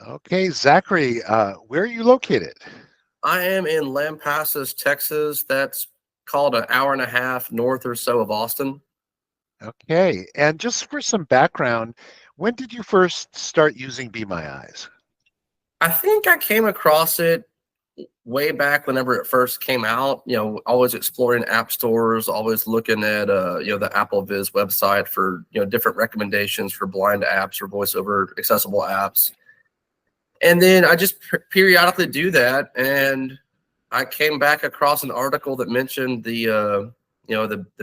Okay, Zachary, where are you located? I am in Lampasas, Texas. That's called an hour and a half north or so of Austin. Okay, and just for some background, when did you first start using Be My Eyes? I think I came across it way back whenever it first came out. Always exploring app stores, always looking at the Apple Viz website for different recommendations for blind apps or voiceover accessible apps. And then I just periodically do that, and I came back across an article that mentioned the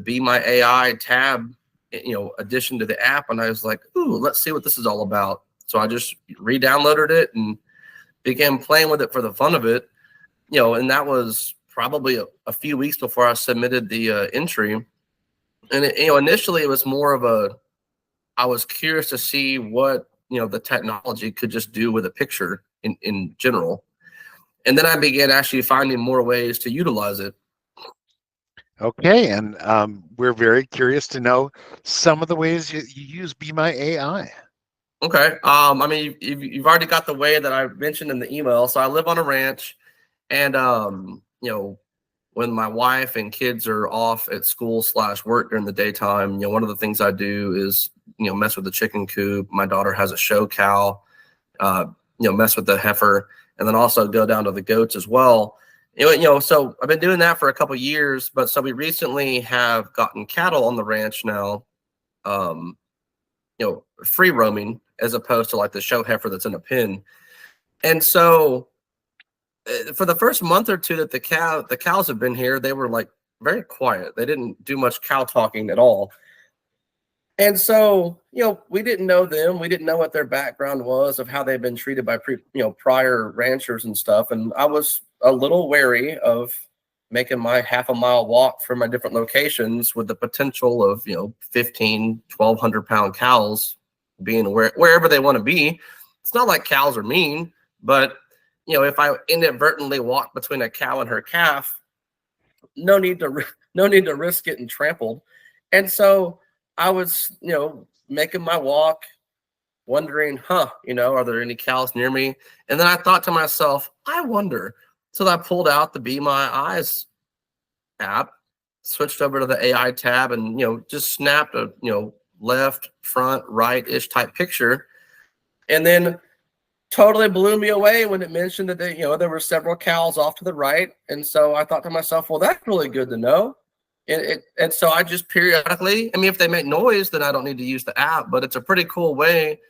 Be My AI tab, addition to the app, and I was like, ooh, let's see what this is all about. So I just re-downloaded it and began playing with it for the fun of it, and that was probably a few weeks before I submitted the entry. And initially it was more of I was curious to see what the technology could just do with a picture in general. And then I began actually finding more ways to utilize it. Okay, and we're very curious to know some of the ways you use Be My AI. Okay. I mean, you've already got the way that I mentioned in the email. So I live on a ranch, and when my wife and kids are off at school/work during the daytime, one of the things I do is mess with the chicken coop. My daughter has a show cow, uh, mess with the heifer, and then also go down to the goats as well. So I've been doing that for a couple of years, but so we recently have gotten cattle on the ranch now, um, free roaming as opposed to like the show heifer that's in a pen. And so for the first month or two that the cows have been here, they were like very quiet. They didn't do much cow talking at all. And so, we didn't know them. We didn't know what their background was of how they've been treated by prior ranchers and stuff. And I was a little wary of making my half a mile walk from my different locations with the potential of, 15, 1,200 pound cows being wherever they want to be. It's not like cows are mean, but if I inadvertently walk between a cow and her calf, no need to risk getting trampled. And so I was, making my walk, wondering, are there any cows near me? And then I thought to myself, I wonder. So I pulled out the Be My Eyes app, switched over to the AI tab, and just snapped a left, front, right-ish type picture, and then totally blew me away when it mentioned that there were several cows off to the right. And so I thought to myself, well, that's really good to know. And so I just periodically, I mean, if they make noise, then I don't need to use the app, but it's a pretty cool way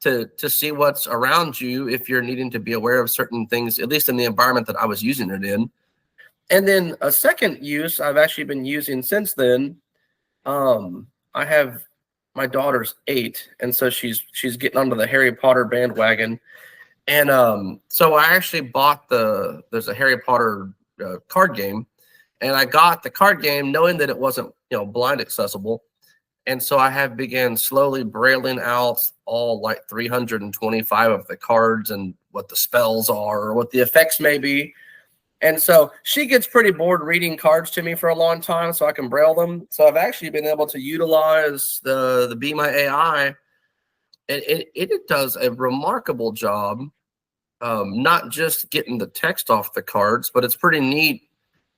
to see what's around you if you're needing to be aware of certain things, at least in the environment that I was using it in. And then a second use I've actually been using since then. I have my daughter's 8, and so she's getting onto the Harry Potter bandwagon. And so I actually bought there's a Harry Potter card game, and I got the card game knowing that it wasn't blind accessible. And so I have began slowly brailing out all like 325 of the cards and what the spells are or what the effects may be. And so she gets pretty bored reading cards to me for a long time, so I can braille them. So I've actually been able to utilize the Be My AI, and it does a remarkable job, not just getting the text off the cards, but it's pretty neat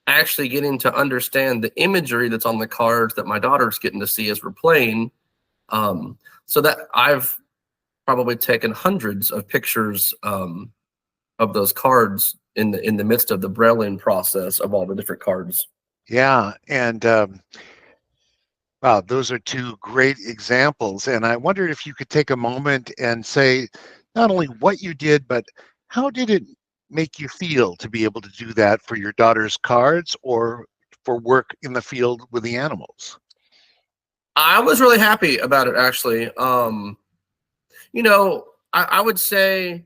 actually getting to understand the imagery that's on the cards that my daughter's getting to see as we're playing. So that I've probably taken hundreds of pictures of those cards in the midst of the brailing process of all the different cards. Yeah, and wow, those are two great examples. And I wondered if you could take a moment and say not only what you did, but how did it make you feel to be able to do that for your daughter's cards or for work in the field with the animals? I was really happy about it, actually. I would say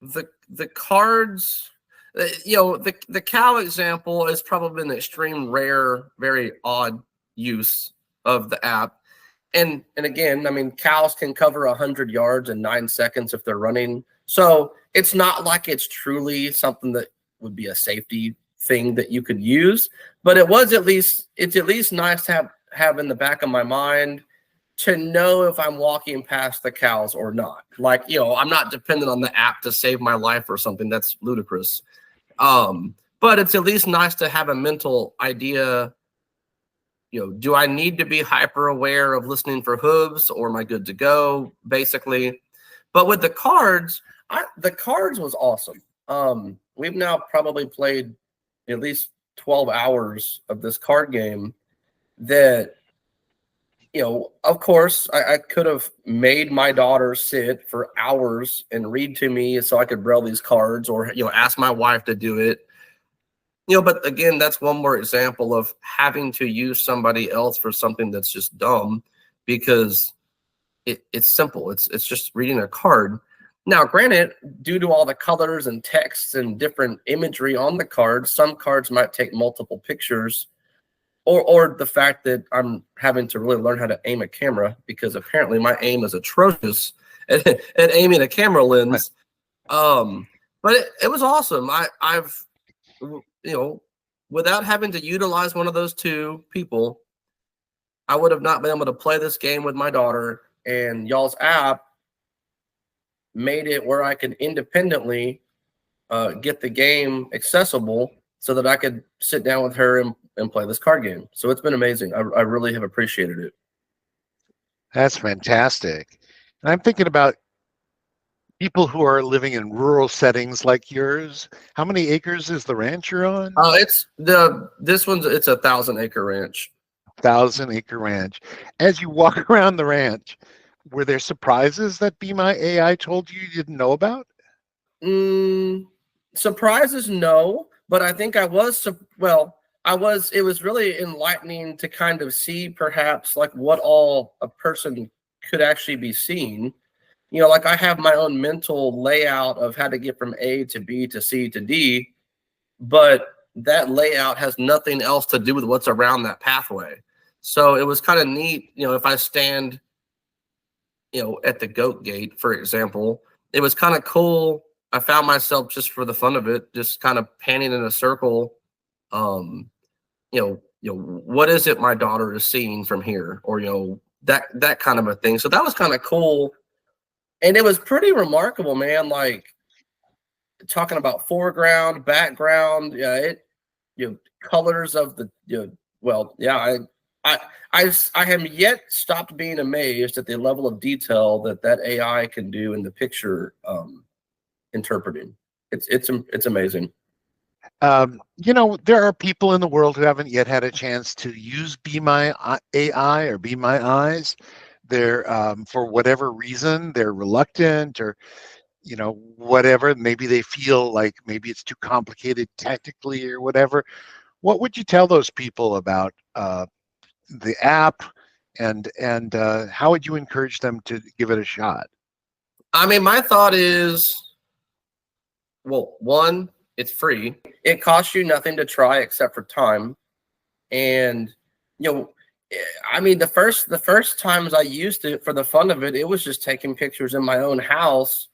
the cards, the cow example is probably an extreme rare, very odd use of the app. And again, I mean, cows can cover 100 yards in 9 seconds if they're running. So it's not like it's truly something that would be a safety thing that you could use, but it's at least nice to have in the back of my mind to know if I'm walking past the cows or not. Like, I'm not dependent on the app to save my life or something. That's ludicrous. But it's at least nice to have a mental idea. Do I need to be hyper aware of listening for hooves, or am I good to go, basically? But with the cards, the cards was awesome. We've now probably played at least 12 hours of this card game that, of course, I could have made my daughter sit for hours and read to me so I could braille these cards, or, ask my wife to do it. But again, that's one more example of having to use somebody else for something that's just dumb, because it's simple. It's just reading a card. Now, granted, due to all the colors and texts and different imagery on the cards, some cards might take multiple pictures, or the fact that I'm having to really learn how to aim a camera, because apparently my aim is atrocious at aiming a camera lens. Right. But it was awesome. I've without having to utilize one of those two people, I would have not been able to play this game with my daughter. And y'all's app made it where I could independently get the game accessible so that I could sit down with her and play this card game. So it's been amazing. I really have appreciated it. That's fantastic. And I'm thinking about people who are living in rural settings like yours. How many acres is the ranch you're on? It's a 1,000-acre ranch. 1,000-acre ranch. As you walk around the ranch, were there surprises that Be My AI told you didn't know about? Surprises, no. But I think it was really enlightening to kind of see perhaps like what all a person could actually be seeing. Like I have my own mental layout of how to get from A to B to C to D, but that layout has nothing else to do with what's around that pathway. So it was kind of neat, if I stand, at the goat gate, for example, it was kind of cool. I found myself, just for the fun of it, just kind of panning in a circle. What is it my daughter is seeing from here, or that kind of a thing. So that was kind of cool, and it was pretty remarkable, man. Like talking about foreground, background, colors of the, I have yet stopped being amazed at the level of detail that AI can do in the picture interpreting. It's amazing. There are people in the world who haven't yet had a chance to use Be My AI or Be My Eyes. They're for whatever reason they're reluctant, or whatever. Maybe they feel like maybe it's too complicated technically or whatever. What would you tell those people about the app, and how would you encourage them to give it a shot? I mean, my thought is, well, one, it's free. It costs you nothing to try except for time. And, I mean, the first times I used it for the fun of it, it was just taking pictures in my own house,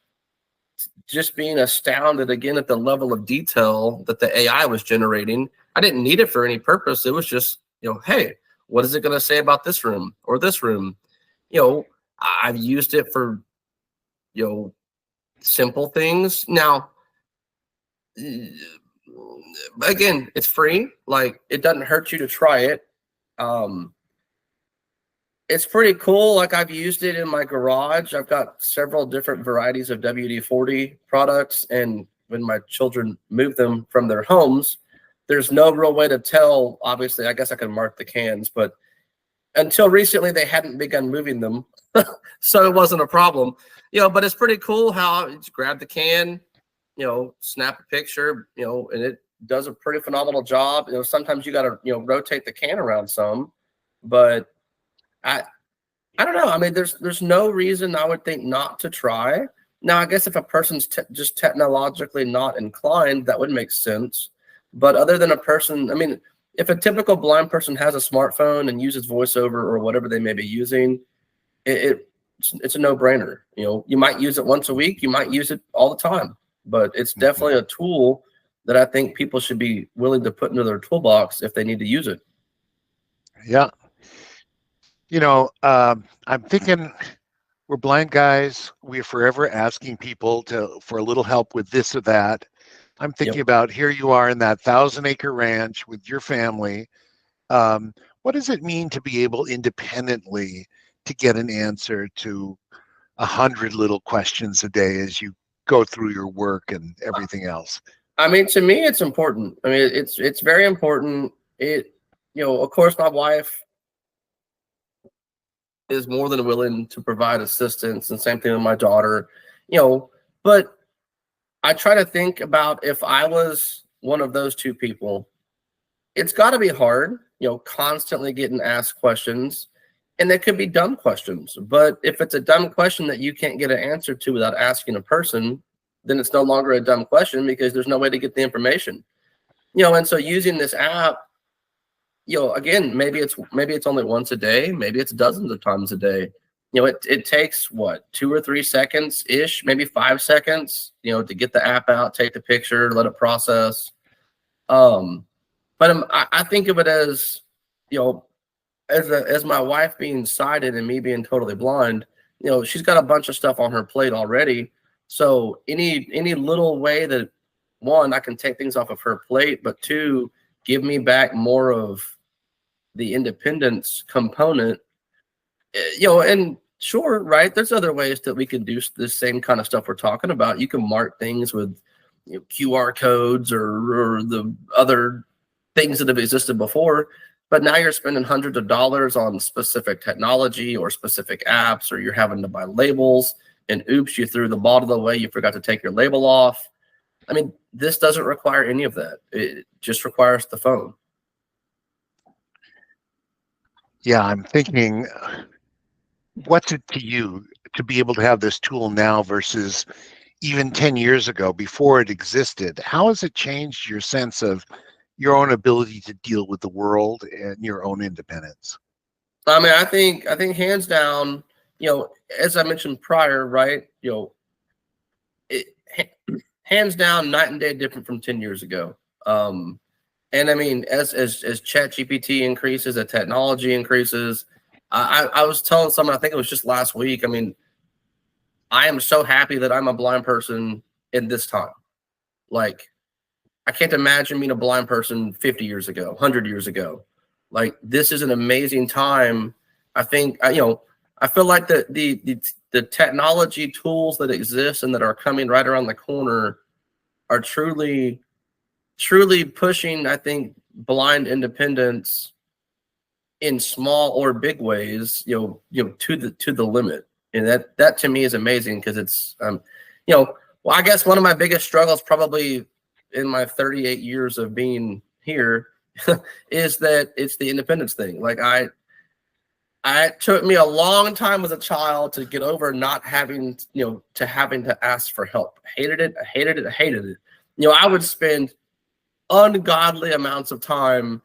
just being astounded again at the level of detail that the AI was generating. I didn't need it for any purpose. It was just, hey, what is it going to say about this room or this room? I've used it for, simple things. Now, again, it's free. Like, it doesn't hurt you to try it. It's pretty cool. Like, I've used it in my garage. I've got several different varieties of WD-40 products, and when my children move them from their homes, there's no real way to tell. Obviously, I guess I can mark the cans, but until recently, they hadn't begun moving them, so it wasn't a problem. But it's pretty cool how you just grab the can, snap a picture, and it does a pretty phenomenal job. Sometimes you got to, rotate the can around some, but I don't know. I mean, there's no reason I would think not to try. Now, I guess if a person's just technologically not inclined, that would make sense. But other than a person, I mean, if a typical blind person has a smartphone and uses VoiceOver or whatever they may be using, it's a no-brainer. You might use it once a week, you might use it all the time, but it's definitely a tool that I think people should be willing to put into their toolbox if they need to use it. Yeah. I'm thinking we're blind guys. We're forever asking people for a little help with this or that. I'm thinking Yep. about here you are in that 1,000-acre ranch with your family. Um, what does it mean to be able independently to get an answer to 100 little questions a day as you go through your work and everything else? I mean, to me, it's important. I mean, it's very important. Of course, my wife is more than willing to provide assistance, and same thing with my daughter. You know, but I try to think about if I was one of those two people, it's got to be hard, constantly getting asked questions, and they could be dumb questions. But if it's a dumb question that you can't get an answer to without asking a person, then it's no longer a dumb question because there's no way to get the information. And so using this app, again, maybe it's only once a day, maybe it's dozens of times a day. It takes what, 2 or 3 seconds ish, maybe 5 seconds, to get the app out, take the picture, let it process. But I think of it as, as my wife being sighted and me being totally blind, she's got a bunch of stuff on her plate already. So any little way that, one, I can take things off of her plate, but two, give me back more of the independence component, and sure, right, there's other ways that we can do the same kind of stuff we're talking about. You can mark things with QR codes or the other things that have existed before, but now you're spending hundreds of dollars on specific technology or specific apps, or you're having to buy labels, and oops, you threw the bottle away, you forgot to take your label off. I mean, this doesn't require any of that. It just requires the phone. Yeah, I'm thinking, what's it to you to be able to have this tool now versus even 10 years ago before it existed? How has it changed your sense of your own ability to deal with the world and your own independence? I mean, I think hands down, as I mentioned prior, right? It, hands down, night and day different from 10 years ago. And I mean, as Chat GPT increases, as technology increases, I was telling someone, I think it was just last week. I mean, I am so happy that I'm a blind person in this time. Like, I can't imagine being a blind person 50 years ago, 100 years ago. Like, this is an amazing time. I think, I feel like the technology tools that exist and that are coming right around the corner are truly pushing, I think, blind independence in small or big ways, to the limit. And that to me is amazing because it's, well, I guess one of my biggest struggles probably in my 38 years of being here is that it's the independence thing. Like, it took me a long time as a child to get over not having, having to ask for help. I hated it. I hated it. I hated it. I would spend ungodly amounts of time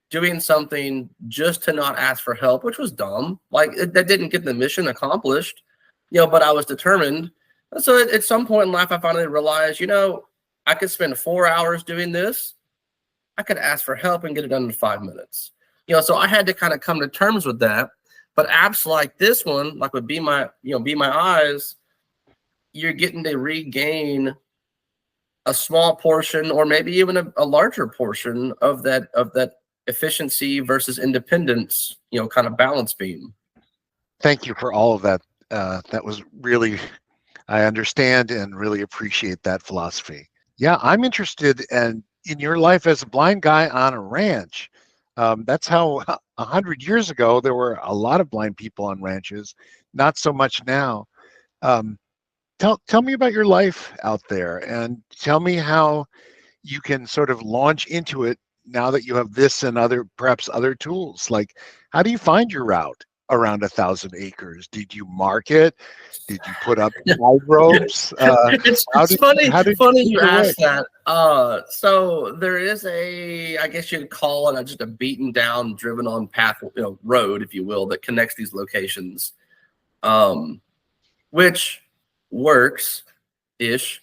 doing something just to not ask for help, which was dumb. Like, that didn't get the mission accomplished, but I was determined. So at some point in life, I finally realized, I could spend 4 hours doing this. I could ask for help and get it done in 5 minutes. So I had to kind of come to terms with that. But apps like this one, like would Be My Eyes, you're getting to regain a small portion, or maybe even a larger portion of that efficiency versus independence, kind of balance beam. Thank you for all of that. That was really, I understand and really appreciate that philosophy. Yeah, I'm interested in your life as a blind guy on a ranch. That's how 100 years ago there were a lot of blind people on ranches, not so much now. Um, tell me about your life out there, and tell me how you can sort of launch into it now that you have this and perhaps other tools. Like, how do you find your route around 1,000 acres? Did you mark it? Did you put up guide ropes? It's funny. How did Funny you you your way? asked that. So there is I guess you'd call it just a beaten down, driven on path, road, if you will, that connects these locations, which works ish.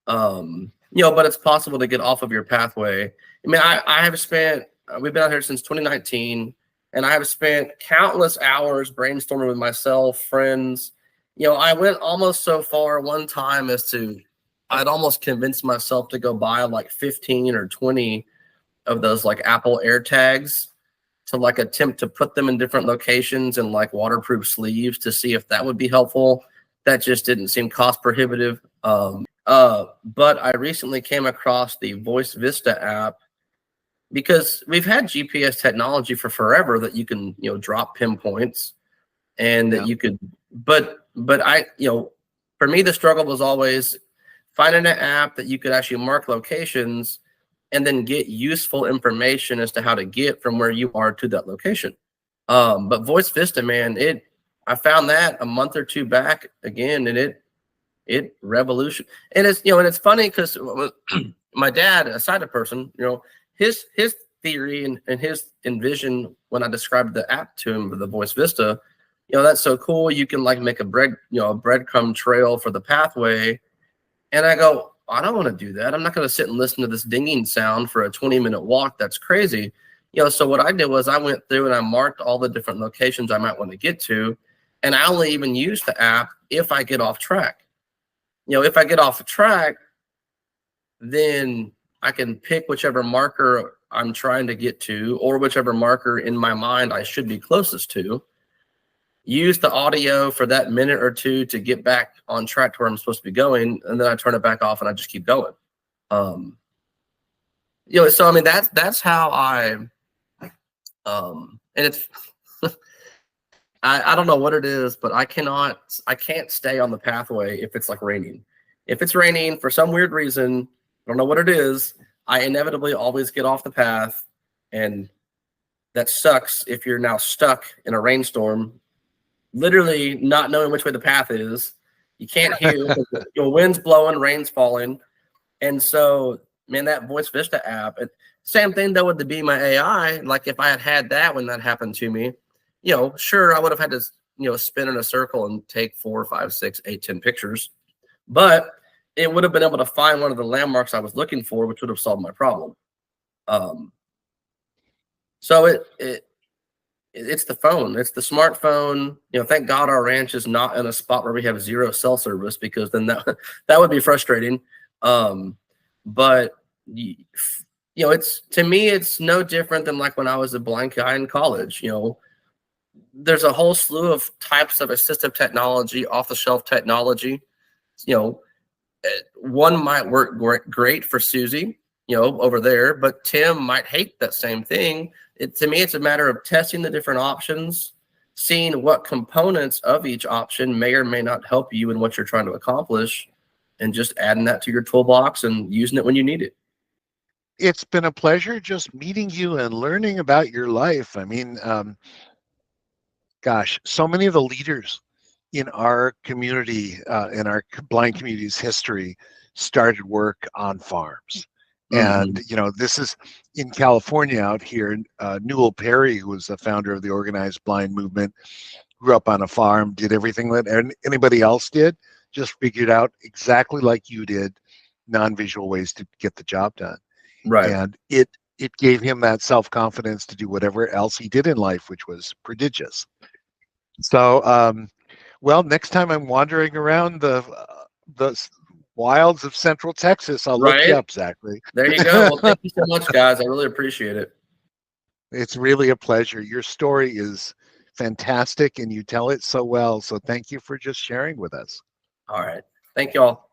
But it's possible to get off of your pathway. I mean, I have spent. We've been out here since 2019, And I have spent countless hours brainstorming with myself, friends. I went almost so far one time as to I'd almost convinced myself to go buy like 15 or 20 of those like Apple AirTags to like attempt to put them in different locations and like waterproof sleeves to see if that would be helpful. That just didn't seem cost prohibitive. But I recently came across the Voice Vista app because we've had GPS technology for forever that you can, drop pinpoints and that Yeah. you could, but I, for me, the struggle was always finding an app that you could actually mark locations and then get useful information as to how to get from where you are to that location. But Voice Vista, man, I found that a month or two back again, and it revolution. And it's funny because my dad, a sighted person, his theory and his envision when I described the app to him, the Voice Vista, that's so cool. You can like make a breadcrumb trail for the pathway. And I go, I don't want to do that. I'm not going to sit and listen to this dinging sound for a 20-minute walk. That's crazy. So what I did was I went through and I marked all the different locations I might want to get to. And I only even use the app if I get off track. If I get off track, then I can pick whichever marker I'm trying to get to or whichever marker in my mind I should be closest to. Use the audio for that minute or two to get back on track to where I'm supposed to be going, and then I turn it back off and I just keep going. So I mean that's how I and it's I don't know what it is, but I can't stay on the pathway if it's like raining. If it's raining for some weird reason, I don't know what it is, I inevitably always get off the path, and that sucks if you're now stuck in a rainstorm, literally not knowing which way the path is. You can't hear, wind's blowing, rain's falling. And so, man, that Voice Vista app, same thing though with the Be My AI. Like if I had that when that happened to me, sure, I would have had to, spin in a circle and take 4, 5, 6, 8, 10 pictures, but it would have been able to find one of the landmarks I was looking for, which would have solved my problem. So it's the phone. It's the smartphone. Thank God our ranch is not in a spot where we have 0 cell service, because then that would be frustrating. But it's, to me, it's no different than like when I was a blind guy in college. There's a whole slew of types of assistive technology, off-the-shelf technology. One might work great for Susie, over there, but Tim might hate that same thing. To me, it's a matter of testing the different options, seeing what components of each option may or may not help you in what you're trying to accomplish, and just adding that to your toolbox and using it when you need it. It's been a pleasure just meeting you and learning about your life. I mean, gosh, so many of the leaders in our community, in our blind community's history, started work on farms. And, this is in California out here. Newell Perry, who was the founder of the organized blind movement, grew up on a farm, did everything that anybody else did, just figured out exactly like you did, non-visual ways to get the job done. Right. And it gave him that self-confidence to do whatever else he did in life, which was prodigious. So, well, next time I'm wandering around the wilds of Central Texas, I'll look you up, Zachary. There you go. Well, thank you so much, guys. I really appreciate it. It's really a pleasure. Your story is fantastic and you tell it so well. So thank you for just sharing with us. All right. Thank you all.